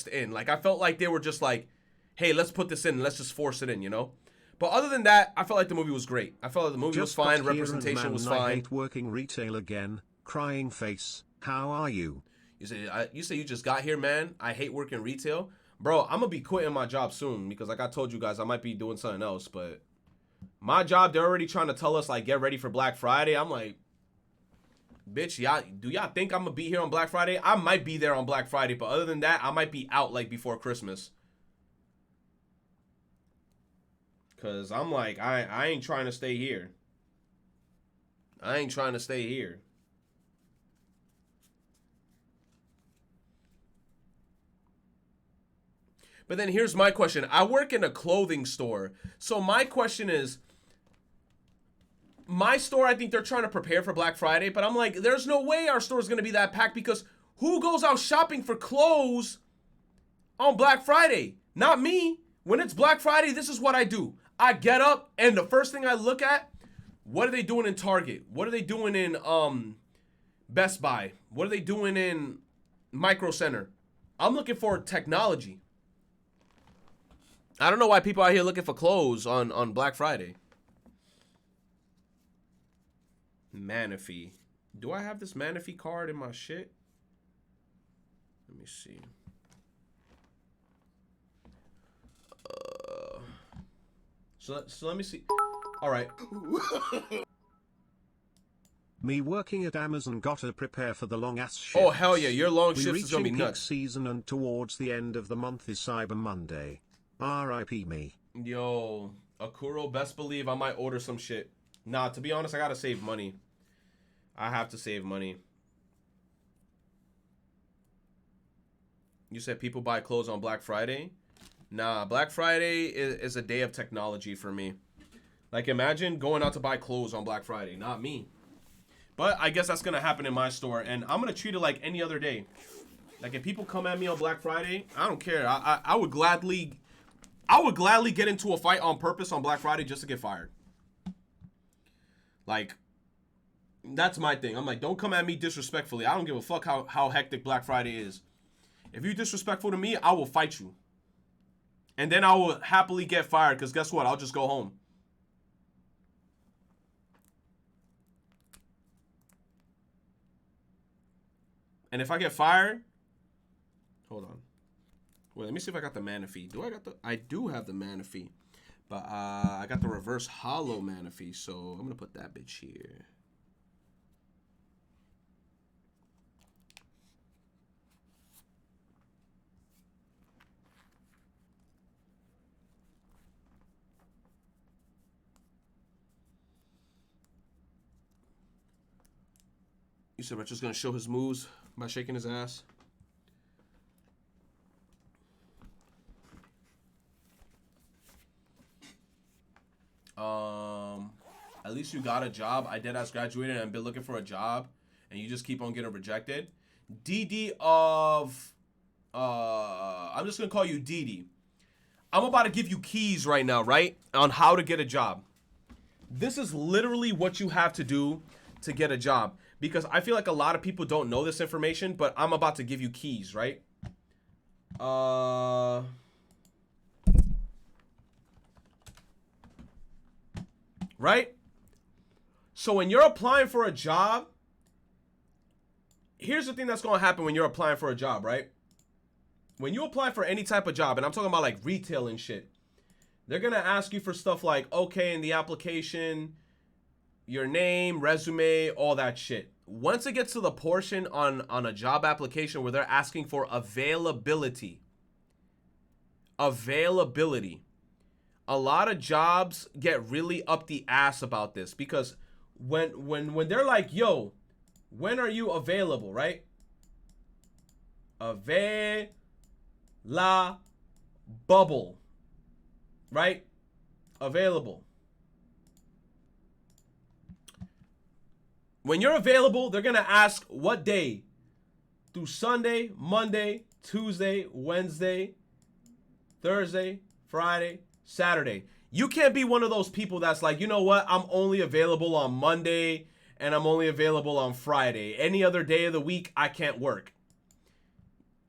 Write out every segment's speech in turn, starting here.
in. Like, I felt like they were just like, hey, let's put this in. Let's just force it in, you know? But other than that, I felt like the movie was great. I felt like the movie was Just got fine. here Representation and was man, I fine. hate working retail again. Crying face. How are you? You say you just got here, man. I hate working retail. Bro, I'm going to be quitting my job soon because like I told you guys, I might be doing something else. But my job, they're already trying to tell us, like, get ready for Black Friday. I'm like, bitch, do y'all think I'm going to be here on Black Friday? I might be there on Black Friday. But other than that, I might be out, like, before Christmas. Because I'm like, I ain't trying to stay here. I ain't trying to stay here. But then here's my question. I work in a clothing store. So my question is, my store, I think they're trying to prepare for Black Friday. But I'm like, there's no way our store is going to be that packed because who goes out shopping for clothes on Black Friday? Not me. When it's Black Friday, this is what I do. I get up and the first thing I look at, what are they doing in Target? What are they doing in Best Buy? What are they doing in Micro Center? I'm looking for technology. I don't know why people out here looking for clothes on Black Friday. Manaphy. Do I have this Manaphy card in my shit? Let me see. So let me see. All right. Me working at Amazon gotta prepare for the long ass shifts. Oh hell yeah, your long we shifts is gonna be peak nuts. season and towards the end of the month is Cyber Monday. R.I.P. me. Yo, Akuro, best believe I might order some shit. Nah, to be honest, I gotta save money. I have to save money. You said people buy clothes on Black Friday? Nah, Black Friday is a day of technology for me. Like, imagine going out to buy clothes on Black Friday. Not me. But I guess that's going to happen in my store. And I'm going to treat it like any other day. Like, if people come at me on Black Friday, I don't care. I would gladly get into a fight on purpose on Black Friday just to get fired. Like, that's my thing. I'm like, don't come at me disrespectfully. I don't give a fuck how hectic Black Friday is. If you're disrespectful to me, I will fight you. And then I will happily get fired because guess what? I'll just go home. And if I get fired, hold on. Wait, let me see if I got the Manaphy. I do have the Manaphy. But I got the reverse hollow Manaphy, so I'm going to put that bitch here. You said Retro's going to show his moves by shaking his ass? At least you got a job. I deadass graduated and been looking for a job, and you just keep on getting rejected. DD of, I'm just gonna call you DD. I'm about to give you keys right now, right, on how to get a job. This is literally what you have to do to get a job, because I feel like a lot of people don't know this information, but I'm about to give you keys, right? Right? So when you're applying for a job, here's the thing that's going to happen when you're applying for a job, right? When you apply for any type of job, and I'm talking about like retail and shit, they're going to ask you for stuff like, okay, in the application, your name, resume, all that shit. Once it gets to the portion on a job application where they're asking for availability, a lot of jobs get really up the ass about this, because when they're like, yo, when are you available, right? Bubble, right? Available. When you're available, they're gonna ask what day. Through Sunday, Monday, Tuesday, Wednesday, Thursday, Friday, Saturday. You can't be one of those people that's like, you know what? I'm only available on Monday and I'm only available on Friday. Any other day of the week, I can't work.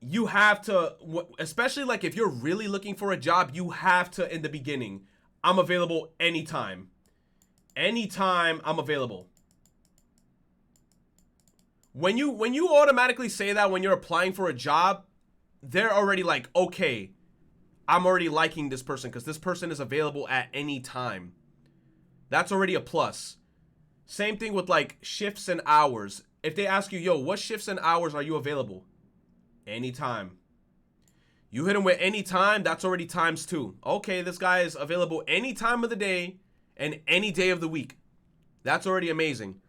you have to, especially like if you're really looking for a job, you have to, in the beginning, I'm available anytime. Anytime I'm available. When you automatically say that when you're applying for a job, they're already like, okay, I'm already liking this person because this person is available at any time. That's already a plus. Same thing with like shifts and hours. If they ask you, yo, what shifts and hours are you available? Anytime. You hit them with any time, that's already times 2. Okay, this guy is available any time of the day and any day of the week. That's already amazing.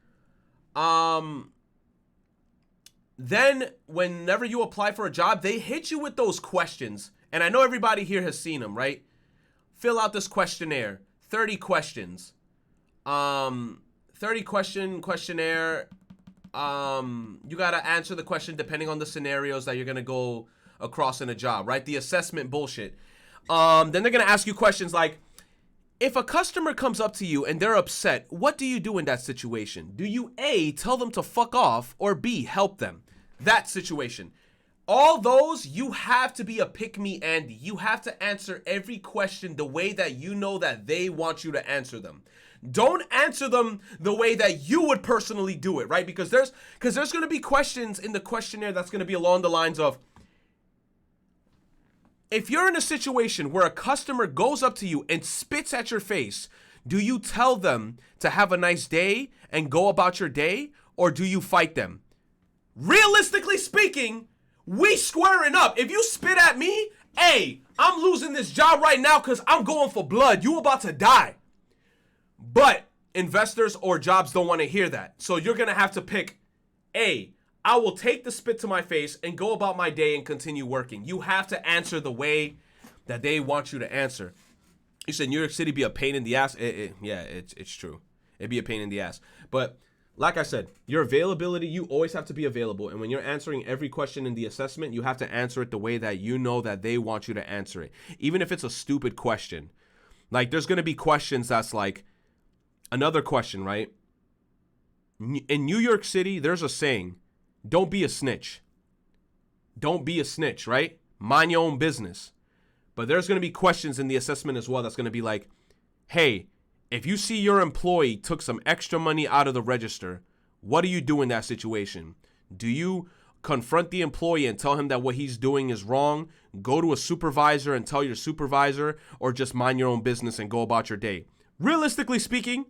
Then whenever you apply for a job, they hit you with those questions. And I know everybody here has seen them, right? Fill out this questionnaire. 30 questions. 30 questionnaire. You got to answer the question depending on the scenarios that you're going to go across in a job, right? The assessment bullshit. Then they're going to ask you questions like, if a customer comes up to you and they're upset, what do you do in that situation? Do you A, tell them to fuck off, or B, help them? That situation. All those, you have to be a pick-me Andy. You have to answer every question the way that you know that they want you to answer them. Don't answer them the way that you would personally do it, right? Because there's going to be questions in the questionnaire that's going to be along the lines of, if you're in a situation where a customer goes up to you and spits at your face, do you tell them to have a nice day and go about your day, or do you fight them? Realistically speaking, we squaring up. If you spit at me, hey, I'm losing this job right now because I'm going for blood. You about to die. But investors or jobs don't want to hear that. So you're going to have to pick A, I will take the spit to my face and go about my day and continue working. You have to answer the way that they want you to answer. You said New York City be a pain in the ass. Yeah, it's true. It'd be a pain in the ass. But like I said, your availability, you always have to be available. And when you're answering every question in the assessment, you have to answer it the way that you know that they want you to answer it. Even if it's a stupid question. Like there's going to be questions that's like, another question, right? In New York City, there's a saying, don't be a snitch. Don't be a snitch, right? Mind your own business. But there's going to be questions in the assessment as well that's going to be like, hey, if you see your employee took some extra money out of the register, what do you do in that situation? Do you confront the employee and tell him that what he's doing is wrong? Go to a supervisor and tell your supervisor, or just mind your own business and go about your day? Realistically speaking,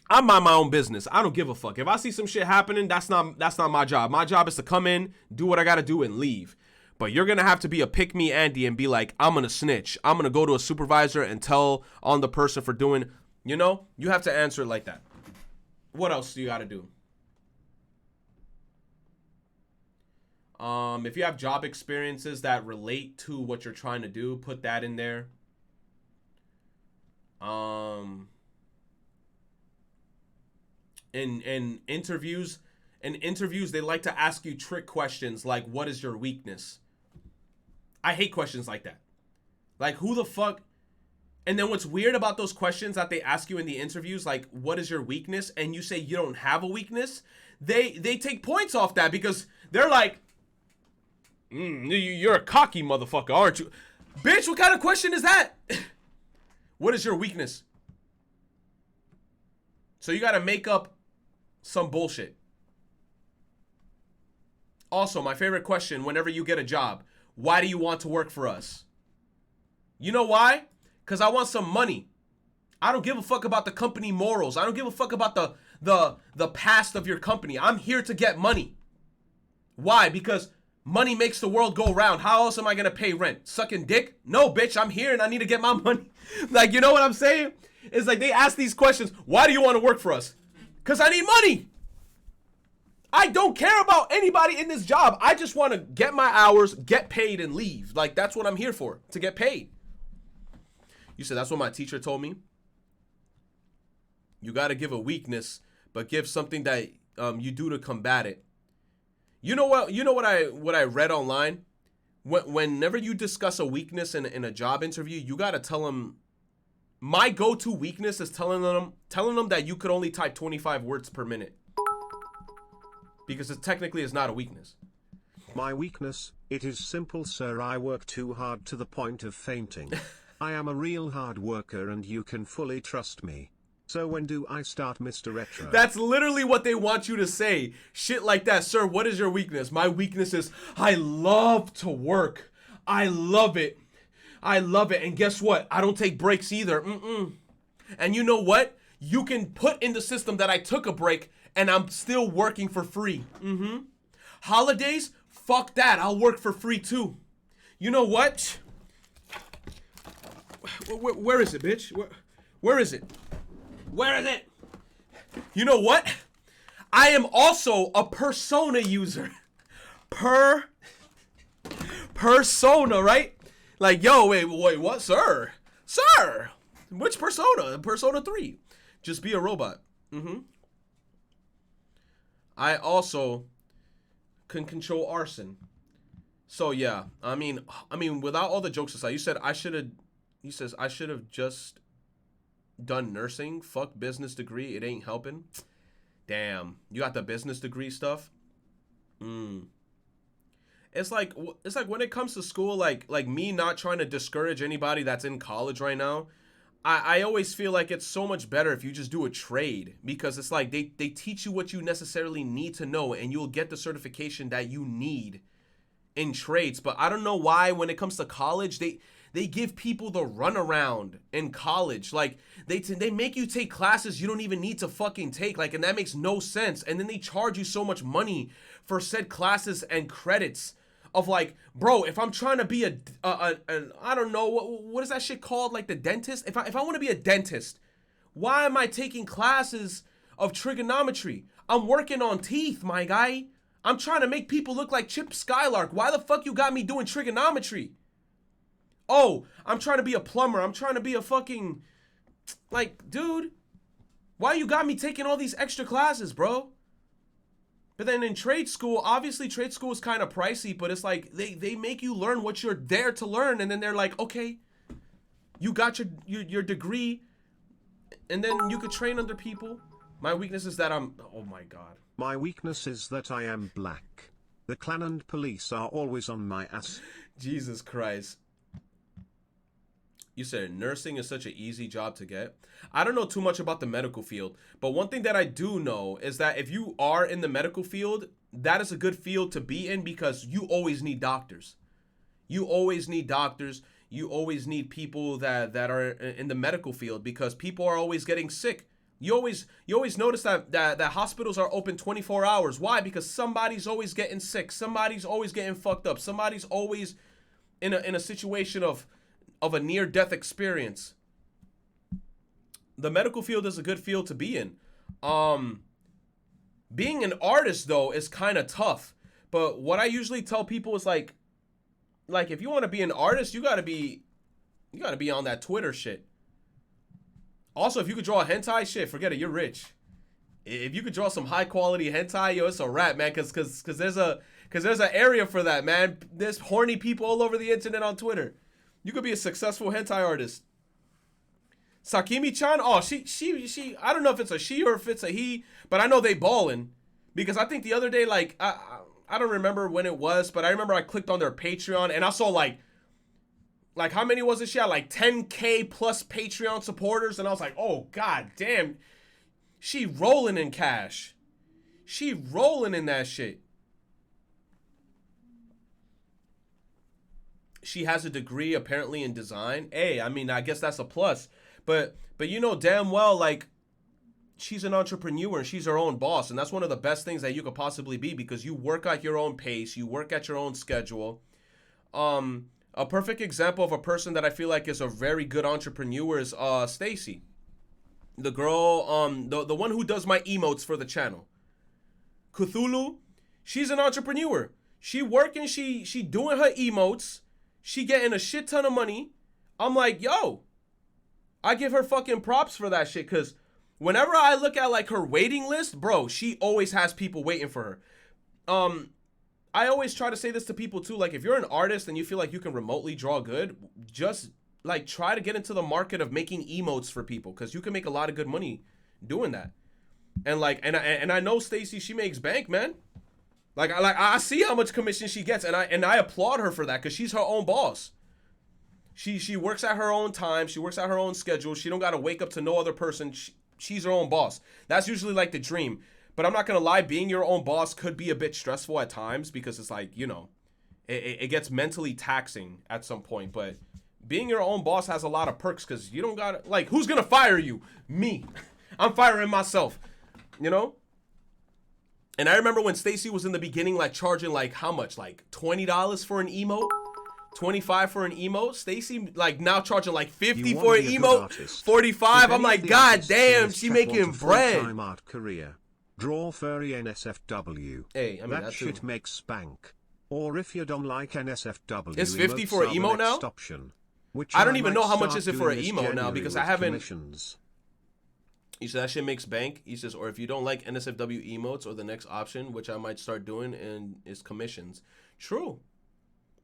I mind my own business. I don't give a fuck. If I see some shit happening, that's not my job. My job is to come in, do what I gotta do, and leave. But you're gonna have to be a pick me Andy and be like, I'm gonna snitch. I'm gonna go to a supervisor and tell on the person for doing, you know? You have to answer it like that. What else do you gotta do? If you have job experiences that relate to what you're trying to do, put that in there. In interviews, they like to ask you trick questions like, what is your weakness? I hate questions like that. Like, who the fuck? And then what's weird about those questions that they ask you in the interviews, like, what is your weakness? And you say you don't have a weakness. They take points off that because they're like, you're a cocky motherfucker, aren't you? Bitch, what kind of question is that? What is your weakness? So you got to make up some bullshit. Also, my favorite question whenever you get a job, why do you want to work for us? You know why? Because I want some money. I don't give a fuck about the company morals. I don't give a fuck about the past of your company. I'm here to get money. Why? Because money makes the world go round. How else am I going to pay rent? Sucking dick? No, bitch, I'm here and I need to get my money. Like, you know what I'm saying? It's like they ask these questions. Why do you want to work for us? Because I need money. I don't care about anybody in this job. I just want to get my hours, get paid, and leave. Like, that's what I'm here for, to get paid. You said that's what my teacher told me. You got to give a weakness, but give something that you do to combat it. You know what? You know what I read online? Whenever you discuss a weakness in a job interview, you got to tell them. My go-to weakness is telling them that you could only type 25 words per minute. Because it technically is not a weakness. My weakness, it is simple, sir. I work too hard to the point of fainting. I am a real hard worker and you can fully trust me. So when do I start, Mr. Retro? That's literally what they want you to say. Shit like that. Sir, what is your weakness? My weakness is I love to work. I love it. I love it. And guess what? I don't take breaks either. And you know what? You can put in the system that I took a break and I'm still working for free. Holidays? Fuck that. I'll work for free too. You know what? Where is it, bitch? Where is it? Where is it? You know what? I am also a persona user. Persona, right? Like, yo, wait, what, sir? Sir! Which persona? Persona 3. Just be a robot. I also can control arson. So yeah, I mean, without all the jokes aside, you said I should have just done nursing. Fuck business degree. It ain't helping. Damn, you got the business degree stuff. It's like when it comes to school, like me not trying to discourage anybody that's in college right now. I always feel like it's so much better if you just do a trade, because it's like they teach you what you necessarily need to know and you'll get the certification that you need in trades. But I don't know why when it comes to college, they give people the runaround in college. Like they make you take classes you don't even need to fucking take, like, and that makes no sense. And then they charge you so much money for said classes and credits. Of like, bro, if I'm trying to be an I don't know, what is that shit called? Like the dentist? If I want to be a dentist, why am I taking classes of trigonometry? I'm working on teeth, my guy. I'm trying to make people look like Chip Skylark. Why the fuck you got me doing trigonometry? Oh, I'm trying to be a plumber. I'm trying to be a fucking, like, dude, why you got me taking all these extra classes, bro? But then in trade school, obviously trade school is kind of pricey, but it's like they make you learn what you're there to learn, and then they're like, okay, you got your degree, and then you could train under people. My weakness is that oh my god. My weakness is that I am black. The clan and police are always on my ass. Jesus Christ. You said nursing is such an easy job to get. I don't know too much about the medical field, but one thing that I do know is that if you are in the medical field, that is a good field to be in because you always need doctors. You always need doctors. You always need people that are in the medical field because people are always getting sick. You always notice that hospitals are open 24 hours. Why? Because somebody's always getting sick. Somebody's always getting fucked up. Somebody's always in a situation of a near-death experience. The medical field is a good field to be in. Being an artist though is kind of tough. But what I usually tell people is like if you want to be an artist, you gotta be on that Twitter shit. Also, if you could draw a hentai, shit, forget it, you're rich. If you could draw some high quality hentai, yo, it's a wrap, man. Cause there's an area for that, man. There's horny people all over the internet on Twitter. You could be a successful hentai artist. Sakimi-chan, oh, she, I don't know if it's a she or if it's a he, but I know they ballin'. Because I think the other day, like, I don't remember when it was, but I remember I clicked on their Patreon and I saw like how many was it? She had like 10K plus Patreon supporters, and I was like, oh, god damn. She rolling in cash. She rolling in that shit. She has a degree apparently in design. Hey, I mean, I guess that's a plus. But you know damn well, like, she's an entrepreneur and she's her own boss. And that's one of the best things that you could possibly be because you work at your own pace. You work at your own schedule. A perfect example of a person that I feel like is a very good entrepreneur is Stacy. The girl, the one who does my emotes for the channel. Cthulhu, she's an entrepreneur. She working, she doing her emotes. She getting a shit ton of money. I'm like, yo, I give her fucking props for that shit. Because whenever I look at like her waiting list, bro, she always has people waiting for her. I always try to say this to people too. Like, if you're an artist and you feel like you can remotely draw good, just like try to get into the market of making emotes for people. Because you can make a lot of good money doing that. And like, and I know Stacy, she makes bank, man. Like I see how much commission she gets, and I applaud her for that because she's her own boss. She works at her own time. She works at her own schedule. She don't gotta wake up to no other person. She's her own boss. That's usually like the dream. But I'm not gonna lie, being your own boss could be a bit stressful at times because it's like, you know, it gets mentally taxing at some point. But being your own boss has a lot of perks because you don't gotta, like, who's gonna fire you? Me. I'm firing myself. You know? And I remember when Stacy was in the beginning, like charging like how much? Like $20 for an emote? 25 for an emote. Stacy like now charging like 50 for an emote. 45. I'm like, god damn, she making bread. Art career. Draw furry NSFW. Hey, I mean that shit makes spank. Or if you don't like NSFW, it's 50 for an emote now. Option, which I don't even know how much is it for an emote now because I haven't. Commissions. He said that shit makes bank. He says, or if you don't like NSFW emotes, or the next option, which I might start doing, and is commissions. True.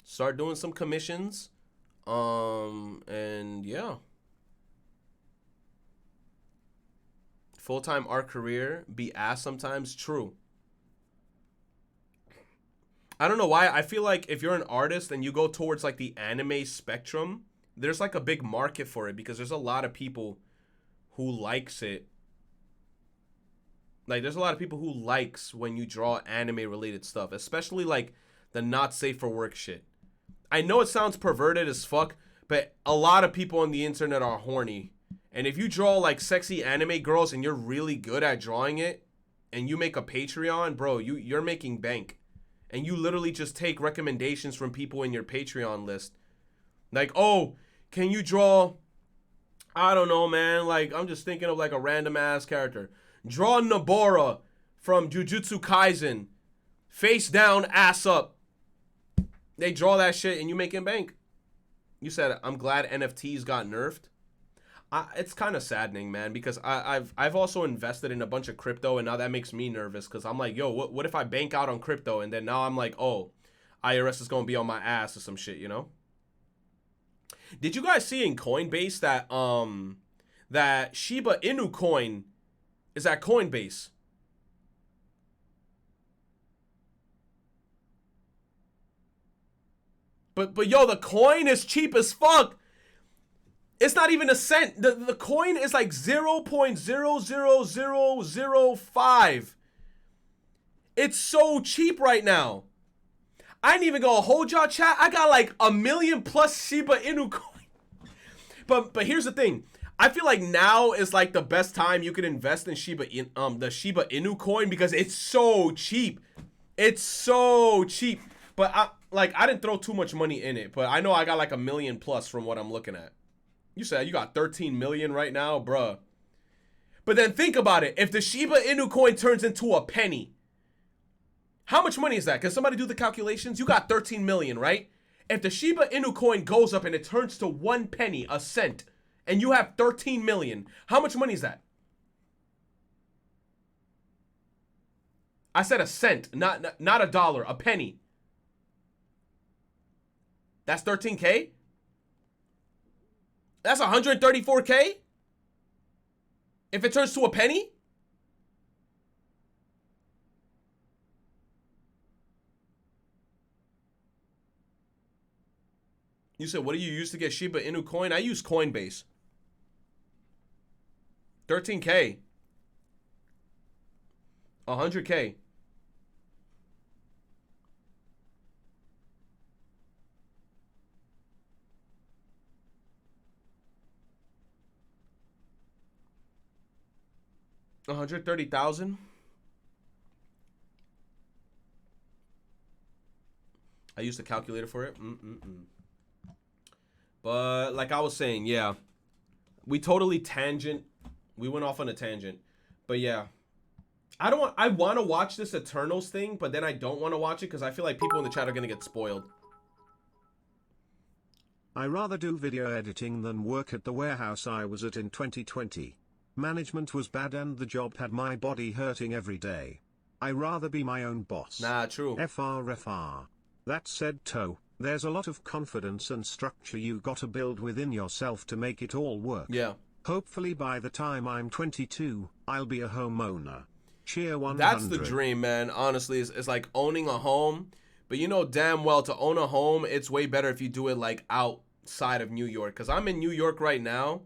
Start doing some commissions. And yeah. Full-time art career, be ass sometimes. True. I don't know why. I feel like if you're an artist and you go towards like the anime spectrum, there's like a big market for it because there's a lot of people who likes it. Like, there's a lot of people who likes when you draw anime related stuff, especially like the not safe for work shit. I know it sounds perverted as fuck, but a lot of people on the internet are horny. And if you draw like sexy anime girls and you're really good at drawing it and you make a Patreon, bro, you're making bank. And you literally just take recommendations from people in your Patreon list. Like, oh, can you draw, I don't know, man. Like, I'm just thinking of like a random ass character. Draw Nobara from Jujutsu Kaisen. Face down, ass up. They draw that shit and you making bank. You said, I'm glad NFTs got nerfed. It's kind of saddening, man, because I've also invested in a bunch of crypto, and now that makes me nervous because I'm like, yo, what if I bank out on crypto and then now I'm like, oh, IRS is going to be on my ass or some shit, you know? Did you guys see in Coinbase that that Shiba Inu coin is at Coinbase? But yo, the coin is cheap as fuck. It's not even a cent. The coin is like 0.00005. It's so cheap right now. I ain't even gonna hold y'all, chat. I got like 1 million plus Shiba Inu coin. But here's the thing. I feel like now is like the best time you can invest in the Shiba Inu coin because it's so cheap. It's so cheap. But I didn't throw too much money in it, but I know I got like 1 million plus from what I'm looking at. You said you got 13 million right now, bruh. But then think about it. If the Shiba Inu coin turns into a penny, how much money is that? Can somebody do the calculations? You got 13 million, right? If the Shiba Inu coin goes up and it turns to 1 penny, a cent, and you have 13 million, how much money is that? I said a cent, not a dollar, a penny. That's 13K? That's 134K? If it turns to a penny? You said, what do you use to get Shiba Inu coin? I use Coinbase. 13K. 100K. $130,000. I used a calculator for it. But like I was saying, yeah, we totally tangent. We went off on a tangent. But yeah, I want to watch this Eternals thing, but then I don't want to watch it because I feel like people in the chat are gonna get spoiled. I rather do video editing than work at the warehouse I was at in 2020. Management was bad and the job had my body hurting every day. I rather be my own boss. Nah, true. FR. That said, there's a lot of confidence and structure you gotta build within yourself to make it all work. Yeah. Hopefully by the time I'm 22, I'll be a homeowner. Cheer 100. That's the dream, man. Honestly, it's like owning a home. But you know damn well to own a home, it's way better if you do it like outside of New York. Because I'm in New York right now.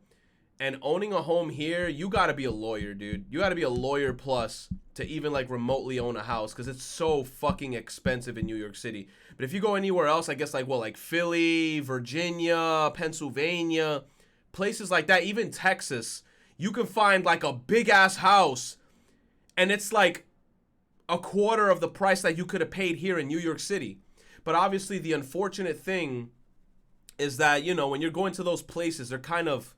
And owning a home here, you got to be a lawyer, dude. You got to be a lawyer plus to even like remotely own a house. Because it's so fucking expensive in New York City. But if you go anywhere else, I guess like, well, like Philly, Virginia, Pennsylvania, places like that, even Texas, you can find like a big ass house. And it's like a quarter of the price that you could have paid here in New York City. But obviously the unfortunate thing is that, you know, when you're going to those places, they're kind of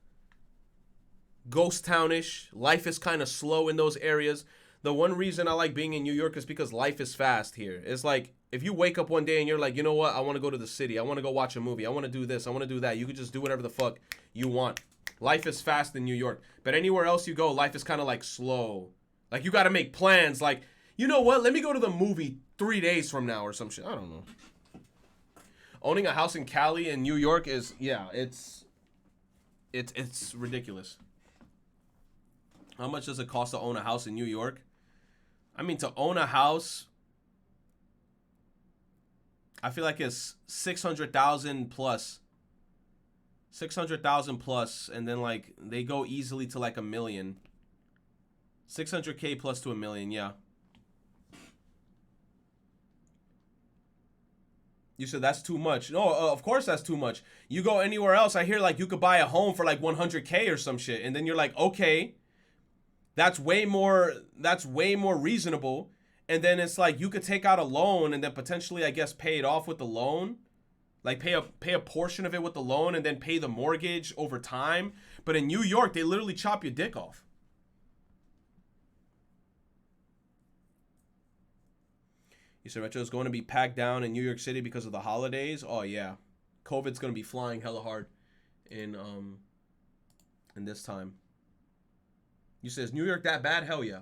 ghost townish. Life is kind of slow in those areas. The one reason I like being in New York is because life is fast here. It's like if you wake up one day and you're like, you know what? I want to go to the city. I want to go watch a movie. I want to do this. I want to do that. You can just do whatever the fuck you want. Life is fast in New York. But anywhere else you go, life is kind of like slow. Like, you got to make plans. Like, you know what? Let me go to the movie 3 days from now or some shit. I don't know. Owning a house in Cali and New York is, yeah, it's ridiculous. How much does it cost to own a house in New York? I mean, to own a house, I feel like it's 600,000 plus. 600,000 plus, and then, like, they go easily to, like, $1 million. 600K plus to $1 million, yeah. You said that's too much. No, of course that's too much. You go anywhere else, I hear like you could buy a home for like 100K or some shit, and then you're like, okay, that's way more reasonable. And then it's like you could take out a loan and then potentially, I guess, pay it off with the loan, like pay a portion of it with the loan and then pay the mortgage over time. But in New York, they literally chop your dick off. You said Retro is going to be packed down in New York City because of the holidays. Oh yeah, COVID's going to be flying hella hard in this time. You said, is New York that bad? Hell yeah.